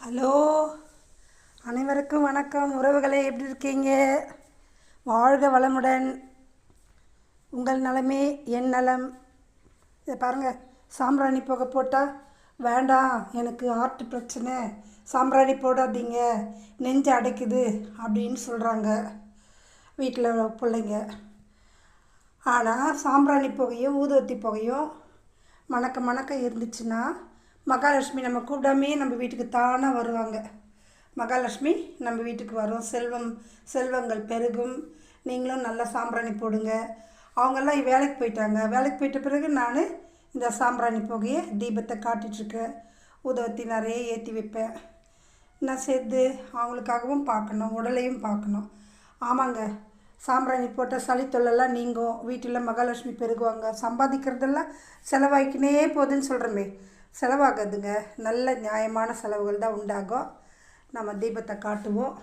Hello, அனைவருக்கும் வணக்கம். உறவுகளே, எப்படி இருக்கீங்க? வாழ்க வளமுடன். உங்கள் நலமே என் நலம். இதை பாருங்கள், சாம்பிராணி புகை போட்டால் வேண்டாம், எனக்கு ஹார்ட் பிரச்சனை, சாம்பிராணி போடாதீங்க, நெஞ்சு அடைக்குது அப்படின்னு சொல்கிறாங்க வீட்டில் பிள்ளைங்க. ஆனால் சாம்பிராணி புகையோ ஊதுவத்தி புகையோ மணக்க மணக்க இருந்துச்சுன்னா மகாலட்சுமி நம்ம கூப்பிடாமே நம்ம வீட்டுக்கு தானாக வருவாங்க. மகாலட்சுமி நம்ம வீட்டுக்கு வரும், செல்வங்கள் பெருகும். நீங்களும் நல்லா சாம்பிராணி போடுங்க. அவங்கெல்லாம் வேலைக்கு போயிட்டாங்க. வேலைக்கு போயிட்ட பிறகு நான் இந்த சாம்பிராணி புகையை தீபத்தை காட்டிகிட்ருக்கேன். ஊதுவத்தி நிறைய ஏற்றி வைப்பேன். நான் சேர்த்து அவங்களுக்காகவும் பார்க்கணும், உடலையும் பார்க்கணும். ஆமாங்க, சாம்பிராணி போட்ட சளி தொல்லெல்லாம் நீங்கும். வீட்டில் மகாலட்சுமி பெருகுவாங்க. சம்பாதிக்கிறதெல்லாம் செலவாய்க்கினே போகுதுன்னு சொல்கிறோமே, செலவாகாதுங்க. நல்ல நியாயமான செலவுகள் தான் உண்டாகும். நம்ம தீபத்தை காட்டுவோம்.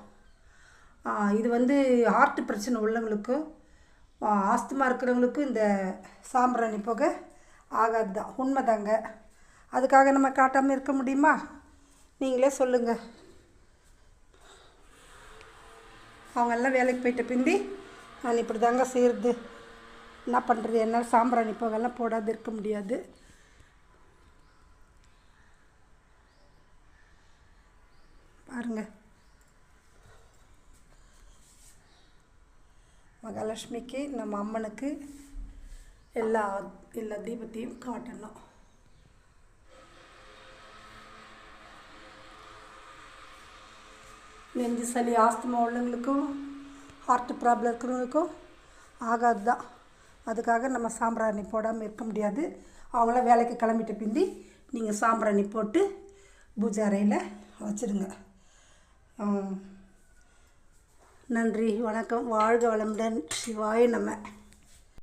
இது ஹார்ட் பிரச்சனை உள்ளவங்களுக்கும் ஆஸ்துமா இருக்கிறவங்களுக்கும் இந்த சாம்பிராணி புகை ஆகாது தான், உண்மைதாங்க. அதுக்காக நம்ம காட்டாமல் இருக்க முடியுமா? நீங்களே சொல்லுங்கள். அவங்கெல்லாம் வேலைக்கு போயிட்ட பிந்தி நான் இப்படி தாங்க செய்கிறது. என்ன பண்ணுறது, என்னால் சாம்பிராணி புகைலாம் போடாது இருக்க முடியாது. பாருங்கள், மகாலட்சுமிக்கு நம்ம அம்மனுக்கு எல்லா தீபத்தையும் காட்டணும். நெஞ்சு சளி ஆஸ்துமா உள்ளவங்களுக்கும் ஹார்ட் ப்ராப்ளம் இருக்கிறவங்களுக்கும் ஆகாது தான். அதுக்காக நம்ம சாம்பிராணி போடாமல் இருக்க முடியாது. அவங்களாம் வேலைக்கு கிளம்பிட்ட பிந்தி நீங்கள் சாம்பிராணி போட்டு பூஜை அறையில் வச்சுருங்க. நன்றி, வணக்கம். வாழ்க வளமுடன். சிவாய நம.